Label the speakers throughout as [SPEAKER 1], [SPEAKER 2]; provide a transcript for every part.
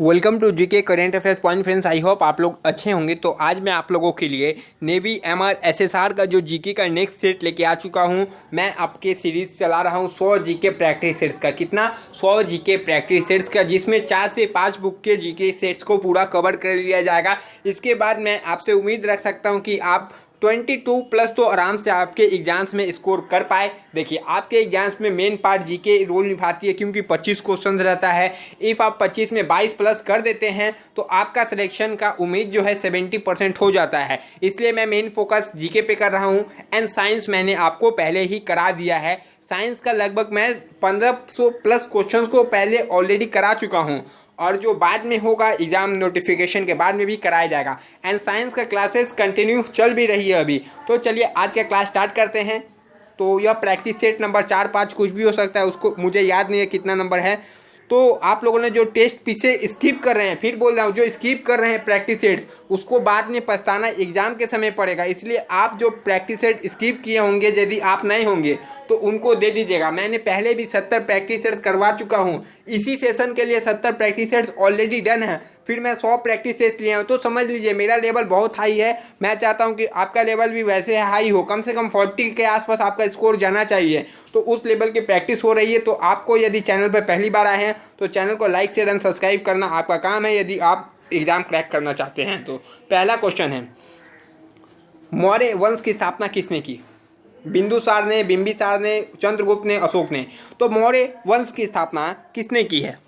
[SPEAKER 1] Welcome to GK current affairs point friends. I hope आप लोग अच्छे होंगे। तो आज मैं आप लोगों के लिए नेवी एमआर एसएसआर का जो जीके का नेक्स्ट सेट लेके आ चुका हूं। मैं आपके सीरीज चला रहा हूं 100 जीके प्रैक्टिस सेट्स का। कितना? 100 जीके प्रैक्टिस सेट्स का, जिसमें 4 से 5 बुक के जीके सेट्स को पूरा कवर कर लिया जाएगा। इसके बाद मैं आपसे उम्मीद रख सकता हूँ कि आप 22+ तो आराम से आपके एग्जाम्स में स्कोर कर पाए। देखिए, आपके एग्जाम्स में मेन पार्ट जीके रोल निभाती है, क्योंकि 25 क्वेश्चन रहता है। इफ़ आप 25 में 22+ कर देते हैं तो आपका सिलेक्शन का उम्मीद जो है 70% हो जाता है। इसलिए मैं मेन फोकस जीके पे कर रहा हूँ। एंड साइंस मैंने आपको पहले ही करा दिया है। साइंस का लगभग मैं 1500+ क्वेश्चन को पहले ऑलरेडी करा चुका हूँ, और जो बाद में होगा एग्ज़ाम नोटिफिकेशन के बाद में भी कराया जाएगा। एंड साइंस का क्लासेस कंटिन्यू चल भी रही है अभी। तो चलिए आज का क्लास स्टार्ट करते हैं। तो यह प्रैक्टिस सेट नंबर 4-5 कुछ भी हो सकता है, उसको मुझे याद नहीं है कितना नंबर है। तो आप लोगों ने जो टेस्ट पीछे स्किप कर रहे हैं, फिर बोल रहा हूँ, जो स्किप कर रहे हैं प्रैक्टिस सेट्स, उसको बाद में पछताना एग्जाम के समय पड़ेगा। इसलिए आप जो प्रैक्टिस सेट स्किप किए होंगे, यदि आप नहीं होंगे तो उनको दे दीजिएगा। मैंने पहले भी 70 प्रैक्टिस सेट्स करवा चुका हूँ। इसी सेशन के लिए 70 प्रैक्टिस सेट्स ऑलरेडी डन है। फिर मैं 100 प्रैक्टिस सेट्स लिए हूँ। तो समझ लीजिए मेरा लेवल बहुत हाई है। मैं चाहता हूँ कि आपका लेवल भी वैसे हाई हो, कम से कम 40 के आसपास आपका स्कोर जाना चाहिए। तो उस लेवल की प्रैक्टिस हो रही है। तो आपको यदि चैनल पर पहली बार आए हैं तो चैनल को लाइक शेयर एंड सब्सक्राइब करना आपका काम है, यदि आप एग्जाम क्रैक करना चाहते हैं। तो पहला क्वेश्चन है, मौर्य वंश की स्थापना किसने की? बिंदुसार ने, बिंबिसार ने, चंद्रगुप्त ने, अशोक ने। तो मौर्य वंश की स्थापना किसने की है?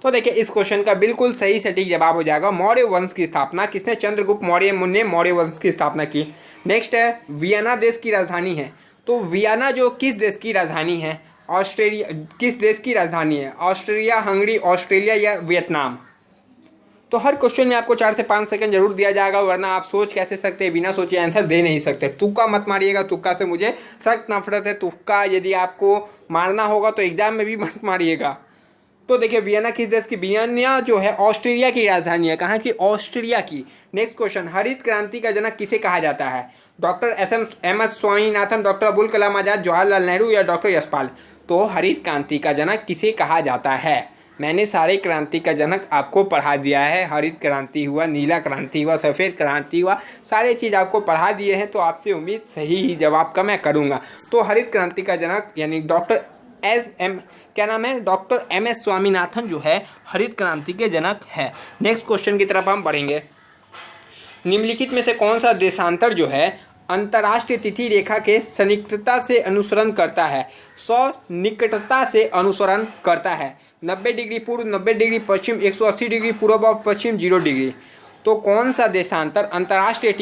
[SPEAKER 1] तो देखिए, इस क्वेश्चन का बिल्कुल सही सटीक जवाब हो जाएगा, मौर्य वंश की स्थापना किसने? चंद्रगुप्त मौर्य ने मौर्य वंश की स्थापना की। नेक्स्ट है, वियना देश की राजधानी है। तो वियना जो किस देश की राजधानी है? ऑस्ट्रेलिया। किस देश की राजधानी है? ऑस्ट्रिया, हंगरी, ऑस्ट्रेलिया या वियतनाम? तो हर क्वेश्चन में आपको 4 से 5 सेकंड जरूर दिया जाएगा, वरना आप सोच कैसे सकते हैं? बिना सोचे आंसर दे नहीं सकते। तुक्का मत मारिएगा, तुक्का से मुझे सख्त नफरत है। तुक्का यदि आपको मारना होगा तो एग्जाम में भी मत मारिएगा। तो देखिए, वियना किस देश की? वियना जो है ऑस्ट्रेलिया की राजधानी है। कहाँ की? ऑस्ट्रेलिया की। नेक्स्ट क्वेश्चन, हरित क्रांति का जनक किसे कहा जाता है? Doctor M S Swaminathan, doctor Abul Kalam Azad, Jawaharlal Nehru या डॉक्टर यशपाल? तो हरित क्रांति का जनक किसे कहा जाता है? मैंने सारे क्रांति का जनक आपको पढ़ा दिया है। हरित क्रांति हुआ, नीला क्रांति हुआ, सफ़ेद क्रांति हुआ, सारे चीज़ आपको पढ़ा दिए हैं। तो आपसे उम्मीद सही ही जवाब का मैं करूँगा। तो हरित क्रांति का जनक यानी क्या नाम है? डॉक्टर एम एस स्वामीनाथन जो है हरित क्रांति के जनक है। नेक्स्ट क्वेश्चन की तरफ हम बढ़ेंगे। निम्नलिखित में से कौन सा देशांतर जो है अंतर्राष्ट्रीय तिथि रेखा के सन्निकटता से अनुसरण करता है? निकटता से अनुसरण करता है। 90 डिग्री पूर्व, 90 डिग्री पश्चिम, 180 डिग्री पूर्व और पश्चिम, 0 डिग्री। तो कौन सा देशांतर अंतर्राष्ट्रीय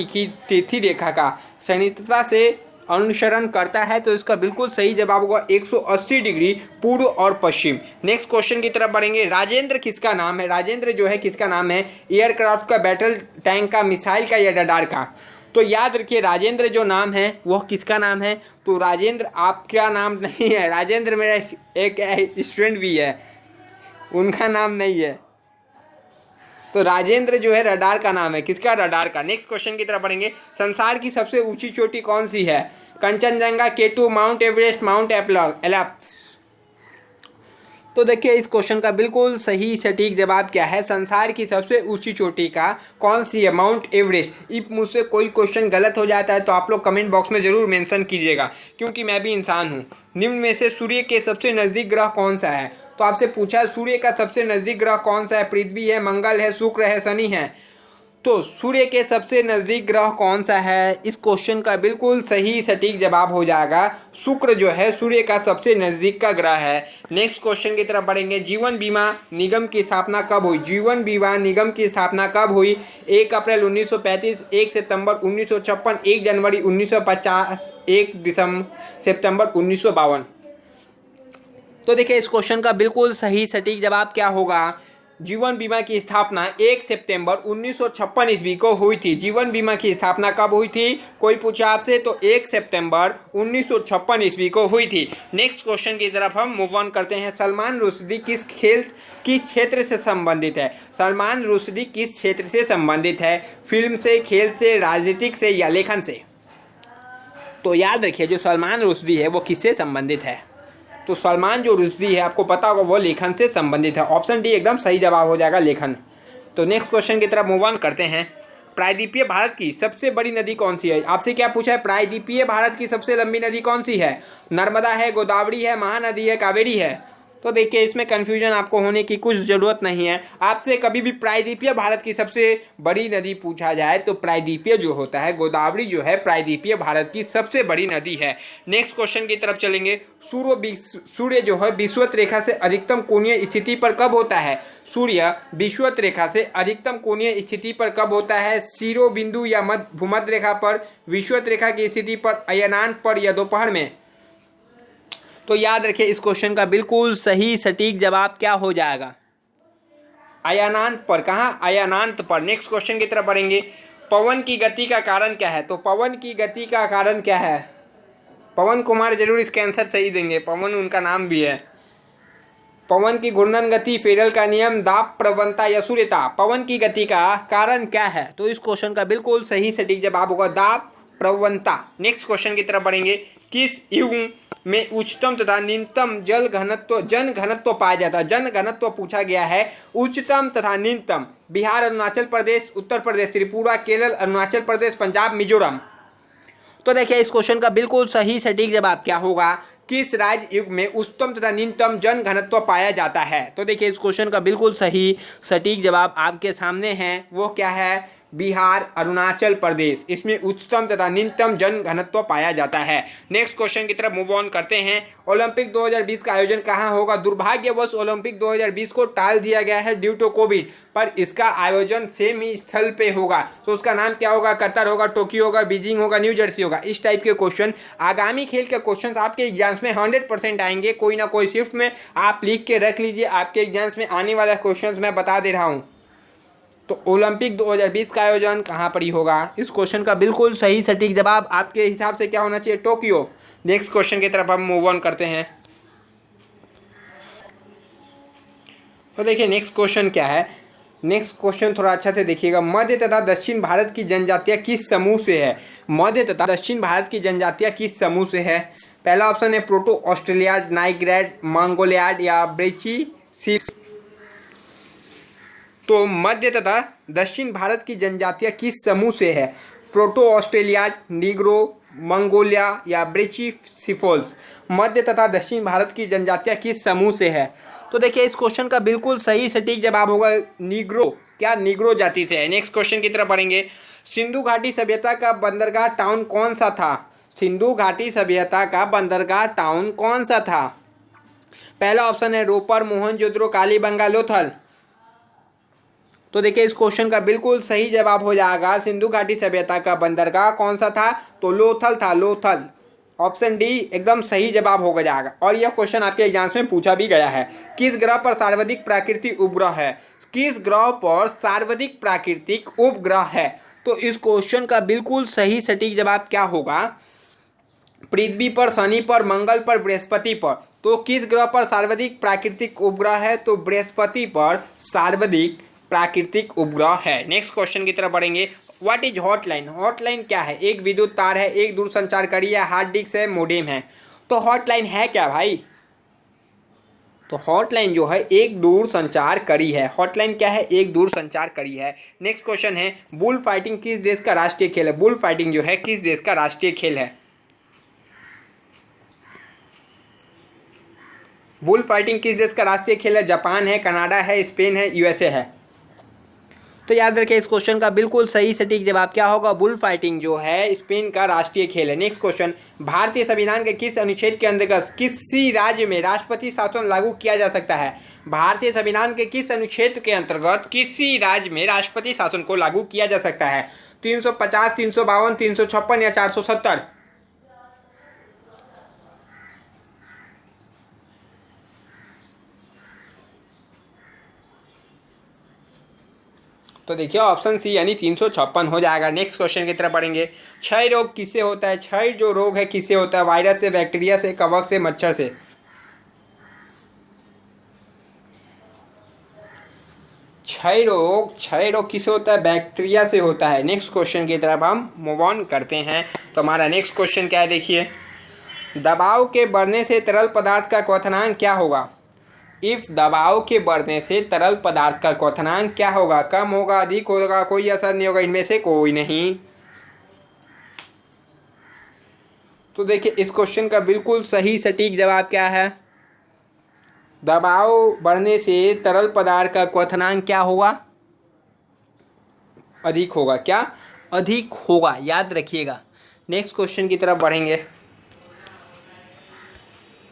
[SPEAKER 1] तिथि रेखा का सन्निकटता से अनुसरण करता है? तो इसका बिल्कुल सही जवाब होगा 180 डिग्री पूर्व और पश्चिम। नेक्स्ट क्वेश्चन की तरफ बढ़ेंगे। राजेंद्र किसका नाम है? राजेंद्र जो है किसका नाम है? एयरक्राफ्ट का, बैटल टैंक का, मिसाइल का या रडार का? तो याद रखिए, राजेंद्र जो नाम है वह किसका नाम है? तो राजेंद्र आपका नाम नहीं है। राजेंद्र मेरा एक स्टूडेंट भी है, उनका नाम नहीं है। तो राजेंद्र जो है रडार का नाम है। किसका? रडार का। नेक्स्ट क्वेश्चन की तरफ बढ़ेंगे। संसार की सबसे ऊंची चोटी कौन सी है? Kanchenjunga, K two, Mount Everest, Mount Elbrus? तो देखिए, इस क्वेश्चन का बिल्कुल सही सटीक जवाब क्या है? संसार की सबसे ऊंची चोटी का कौन सी है? Mount Everest. इफ मुझसे कोई क्वेश्चन गलत हो जाता है तो आप लोग कमेंट बॉक्स में ज़रूर मेंशन कीजिएगा, क्योंकि मैं भी इंसान हूँ। निम्न में से सूर्य के सबसे नज़दीक ग्रह कौन सा है? तो आपसे पूछा है सूर्य का सबसे नज़दीक ग्रह कौन सा है? पृथ्वी है, मंगल है, शुक्र है, शनि है। तो सूर्य के सबसे नज़दीक ग्रह कौन सा है? इस क्वेश्चन का बिल्कुल सही सटीक जवाब हो जाएगा शुक्र जो है सूर्य का सबसे नज़दीक का ग्रह है। नेक्स्ट क्वेश्चन की तरफ बढ़ेंगे। जीवन बीमा निगम की स्थापना कब हुई? जीवन बीमा निगम की स्थापना कब हुई? 1 अप्रैल 1935, 1 सितंबर 1956, 1 जनवरी 1950, 1 सितंबर 1952? तो देखिए, इस क्वेश्चन का बिल्कुल सही सटीक जवाब क्या होगा? जीवन बीमा की स्थापना 1 सितंबर 1956 ईस्वी को हुई थी। जीवन बीमा की स्थापना कब हुई थी? कोई पूछा आपसे तो 1 सितंबर 1956 ईस्वी को हुई थी। नेक्स्ट क्वेश्चन की तरफ हम मूव ऑन करते हैं। सलमान रुश्दी किस क्षेत्र से संबंधित है? सलमान रुश्दी किस क्षेत्र से संबंधित है? फिल्म से, खेल से, राजनीतिक से या लेखन से? तो याद रखिए, जो सलमान रुश्दी है वो किससे संबंधित है? तो सलमान जो रुश्दी है आपको पता होगा वो लेखन से संबंधित है। ऑप्शन डी एकदम सही जवाब हो जाएगा, लेखन। तो नेक्स्ट क्वेश्चन की तरफ मूव ऑन करते हैं। प्रायद्वीपीय भारत की सबसे बड़ी नदी कौन सी है? आपसे क्या पूछा है, प्रायद्वीपीय भारत की सबसे लंबी नदी कौन सी है? नर्मदा है, गोदावरी है, महानदी है, कावेरी है? तो देखिए इसमें कन्फ्यूजन आपको होने की कुछ ज़रूरत नहीं है। आपसे कभी भी प्रायद्वीपीय भारत की सबसे बड़ी नदी पूछा जाए तो प्रायद्वीपीय जो होता है, गोदावरी जो है प्रायद्वीपीय भारत की सबसे बड़ी नदी है। नेक्स्ट क्वेश्चन की तरफ चलेंगे। सूर्य जो है विषुवत रेखा से अधिकतम कोणीय स्थिति पर कब होता है? सूर्य विषुवत रेखा से अधिकतम कोणीय स्थिति पर कब होता है? शिरोबिंदु या भूमध्य रेखा पर, विषुवत रेखा की स्थिति पर, अयनांत पर या दोपहर में? तो याद रखिए इस क्वेश्चन का बिल्कुल सही सटीक जवाब क्या हो जाएगा? अयनांत पर। कहाँ? अयनांत पर। नेक्स्ट क्वेश्चन की तरफ बढ़ेंगे। पवन की गति का कारण क्या है? तो पवन की गति का कारण क्या है? पवन कुमार जरूर इसका आंसर सही देंगे, पवन उनका नाम भी है। पवन की घूर्णन गति, फेडरल का नियम, दाब प्रवणता या सूर्यता? पवन की गति का कारण क्या है? तो इस क्वेश्चन का बिल्कुल सही सटीक जवाब होगा दाब प्रवणता। नेक्स्ट क्वेश्चन की तरफ बढ़ेंगे। किस युग में उच्चतम तथा न्यूनतम जन घनत्व पाया जाता है? जन घनत्व पूछा गया है। उच्चतम तथा न्यूनतम बिहार, अरुणाचल प्रदेश, उत्तर प्रदेश, त्रिपुरा, केरल, अरुणाचल प्रदेश, पंजाब, मिजोरम? तो देखिए इस क्वेश्चन का बिल्कुल सही सटीक जवाब क्या होगा? किस राज्य युग में उच्चतम तथा न्यूनतम जन घनत्व पाया जाता है? तो देखिए इस क्वेश्चन का बिल्कुल सही सटीक जवाब आपके सामने है। वो क्या है? बिहार, अरुणाचल प्रदेश। इसमें उच्चतम तथा न्यूनतम जन घनत्व पाया जाता है। नेक्स्ट क्वेश्चन की तरफ मूव ऑन करते हैं। ओलंपिक 2020 का आयोजन कहाँ होगा? दुर्भाग्यवश ओलंपिक 2020 को टाल दिया गया है ड्यू टू कोविड, पर इसका आयोजन सेम ही स्थल पे होगा। तो उसका नाम क्या होगा? कतर होगा, टोक्यो होगा, बीजिंग होगा, न्यू जर्सी होगा? इस टाइप के क्वेश्चन, आगामी खेल के क्वेश्चन आपके एग्जाम्स में 100% आएंगे। कोई ना कोई शिफ्ट में आप लिख के रख लीजिए, आपके एग्जाम्स में आने वाला क्वेश्चन मैं बता दे रहा हूँ। तो ओलंपिक 2020 का आयोजन कहाँ पर ही होगा? इस क्वेश्चन का बिल्कुल सही सटीक जवाब आपके हिसाब से क्या होना चाहिए? टोक्यो। नेक्स्ट क्वेश्चन की तरफ हम मूव ऑन करते हैं। तो देखिए नेक्स्ट क्वेश्चन क्या है। नेक्स्ट क्वेश्चन थोड़ा अच्छा से देखिएगा। मध्य तथा दक्षिण भारत की जनजातियाँ किस समूह से है? मध्य तथा दक्षिण भारत की जनजातियाँ किस समूह से है? पहला ऑप्शन है प्रोटो ऑस्ट्रेलियाड, नाइग्रेड, मंगोलियाड या ब्रेचिसी। तो मध्य तथा दक्षिण भारत की जनजातियाँ किस समूह से है? प्रोटो ऑस्ट्रेलियाड, नीग्रो, मंगोलिया या ब्रेचिसिफोल्स? मध्य तथा दक्षिण भारत की जनजातियाँ किस समूह से है? तो देखिए इस क्वेश्चन का बिल्कुल सही सटीक जवाब होगा नीग्रो। क्या? नीग्रो जाति से है। नेक्स्ट क्वेश्चन की तरफ बढ़ेंगे। सिंधु घाटी सभ्यता का बंदरगाह टाउन कौन सा था? सिंधु घाटी सभ्यता का बंदरगाह टाउन कौन सा था? पहला ऑप्शन है रोपर, मोहनजोदड़ो, कालीबंगा, लोथल। तो देखिए इस क्वेश्चन का बिल्कुल सही जवाब हो जाएगा सिंधु घाटी सभ्यता का बंदरगाह कौन सा था? तो लोथल था, लोथल। ऑप्शन डी एकदम सही जवाब हो जाएगा। और यह क्वेश्चन आपके एग्जाम्स में पूछा भी गया है। किस ग्रह पर सर्वाधिक प्राकृतिक उपग्रह है? किस ग्रह पर सर्वाधिक प्राकृतिक उपग्रह है? तो इस क्वेश्चन का बिल्कुल सही सटीक जवाब क्या होगा? पृथ्वी पर, शनि पर, मंगल पर, बृहस्पति पर? तो किस ग्रह पर सर्वाधिक प्राकृतिक उपग्रह है? तो बृहस्पति पर सर्वाधिक प्राकृतिक उपग्रह है। नेक्स्ट क्वेश्चन की तरफ बढ़ेंगे। What is hotline? हॉटलाइन क्या है? एक विद्युत तार है, एक दूरसंचारकड़ी है, हार्ड डिस्क है, मोडेम है। तो हॉटलाइन है क्या भाई? तो हॉटलाइन जो है एक दूरसंचार कड़ी है। हॉटलाइन क्या है? एक दूरसंचार कड़ी है। नेक्स्ट क्वेश्चन है बुल फाइटिंग किस देश का राष्ट्रीय खेल है? बुल फाइटिंग जो है किस देश का राष्ट्रीय खेल है? बुल फाइटिंग किस देश का राष्ट्रीय खेल है? जापान है, कनाडा है, स्पेन है, यूएसए है? तो याद रखें इस क्वेश्चन का बिल्कुल सही सटीक जवाब क्या होगा? बुल फाइटिंग जो है स्पेन का राष्ट्रीय खेल है। Next question. भारतीय संविधान के किस अनुच्छेद के अंतर्गत किसी राज्य में राष्ट्रपति शासन लागू किया जा सकता है? भारतीय संविधान के किस अनुच्छेद के अंतर्गत किसी राज्य में राष्ट्रपति शासन को लागू किया जा सकता है? 350, 352, 356 या 470? तो देखिए ऑप्शन सी यानी 356 हो जाएगा। नेक्स्ट क्वेश्चन की तरफ बढ़ेंगे। क्षय रोग किससे होता है? क्षय जो रोग है किससे होता है? वायरस से, बैक्टीरिया से, कवक से, मच्छर से? क्षय रोग किससे होता है? बैक्टीरिया से होता है। नेक्स्ट क्वेश्चन की तरफ हम मूव ऑन करते हैं। तो हमारा नेक्स्ट क्वेश्चन क्या है देखिए। दबाव के बढ़ने से तरल पदार्थ का क्वथनांक क्या होगा? इफ दबाव के बढ़ने से तरल पदार्थ का क्वथनांक क्या होगा? कम होगा, अधिक होगा, कोई असर नहीं होगा, इनमें से कोई नहीं। तो देखिए इस क्वेश्चन का बिल्कुल सही सटीक जवाब क्या है? दबाव बढ़ने से तरल पदार्थ का क्वथनांक क्या होगा? अधिक होगा। क्या? अधिक होगा, याद रखिएगा। नेक्स्ट क्वेश्चन की तरफ बढ़ेंगे।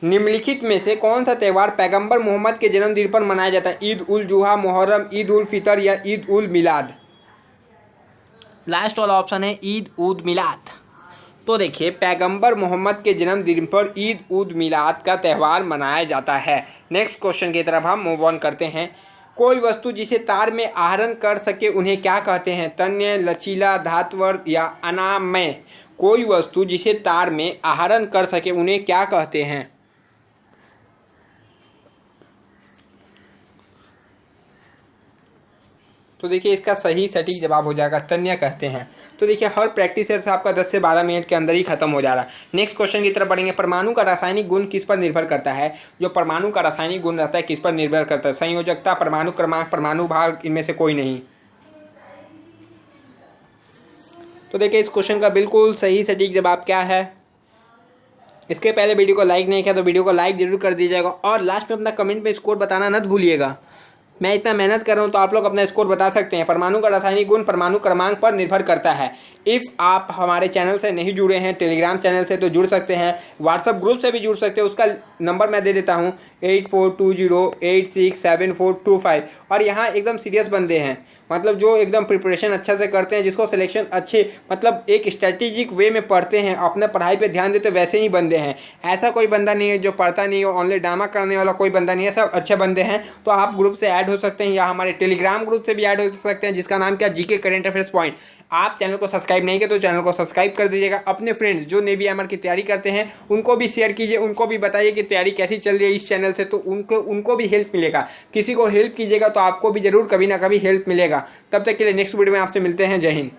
[SPEAKER 1] निम्नलिखित में से कौन सा त्यौहार पैगंबर मोहम्मद के जन्मदिन पर मनाया जाता है? ईद उल जुहा, मुहर्रम, ईद उल फितर या ईद उल मिलाद? लास्ट वाला ऑप्शन है ईद उद मिलाद। तो देखिए पैगंबर मोहम्मद के जन्मदिन पर ईद उद मिलाद का त्यौहार मनाया जाता है। नेक्स्ट क्वेश्चन की तरफ हम मूव ऑन करते हैं। कोई वस्तु जिसे तार में आहरण कर सके उन्हें क्या कहते हैं? तन्य, लचीला, धातुवर्त या अनामय? कोई वस्तु जिसे तार में आहरण कर सके उन्हें क्या कहते हैं? तो देखिए इसका सही सटीक जवाब हो जाएगा तन्य कहते हैं। तो देखिए हर प्रैक्टिस से आपका 10 से 12 मिनट के अंदर ही खत्म हो जा रहा है। नेक्स्ट क्वेश्चन की तरफ बढ़ेंगे। परमाणु का रासायनिक गुण किस पर निर्भर करता है? जो परमाणु का रासायनिक गुण रहता है किस पर निर्भर करता है? संयोजकता, परमाणु क्रमांक, परमाणु भार, इनमें से कोई नहीं। तो देखिए इस क्वेश्चन का बिल्कुल सही सटीक जवाब क्या है? इसके पहले वीडियो को लाइक नहीं किया तो वीडियो को लाइक जरूर कर दीजिएगा और लास्ट में अपना कमेंट में स्कोर बताना मत भूलिएगा। मैं इतना मेहनत कर रहा हूँ तो आप लोग अपना स्कोर बता सकते हैं। परमाणु का रासायनिक गुण परमाणु क्रमांक पर निर्भर करता है। इफ़ आप हमारे चैनल से नहीं जुड़े हैं, टेलीग्राम चैनल से, तो जुड़ सकते हैं। व्हाट्सअप ग्रुप से भी जुड़ सकते हैं। उसका नंबर मैं दे देता हूँ 8420867425। और यहाँ एकदम सीरियस बंदे हैं, मतलब जो एकदम प्रिपरेशन अच्छा से करते हैं, जिसको सिलेक्शन अच्छे मतलब एक स्ट्रेटेजिक वे में पढ़ते हैं, अपने पढ़ाई पे ध्यान देते, वैसे ही बंदे हैं। ऐसा कोई बंदा नहीं है जो पढ़ता नहीं हो, ऑनलाइन ड्रामा करने वाला कोई बंदा नहीं है, सब अच्छे बंदे हैं। तो आप ग्रुप से ऐड हो सकते हैं या हमारे टेलीग्राम ग्रुप से भी ऐड हो सकते हैं, जिसका नाम क्या, जीके करेंट अफेयर्स पॉइंट। आप चैनल को सब्सक्राइब नहीं किए तो चैनल को सब्सक्राइब कर दीजिएगा। अपने फ्रेंड्स जो नेवी एमआर की तैयारी करते हैं उनको भी शेयर कीजिए, उनको भी बताइए कि तैयारी कैसी चल रही है इस चैनल से, तो उनको भी हेल्प मिलेगा। किसी को हेल्प कीजिएगा तो आपको भी जरूर कभी ना कभी हेल्प मिलेगा। तब तक के लिए नेक्स्ट वीडियो में आपसे मिलते हैं। जय हिंद।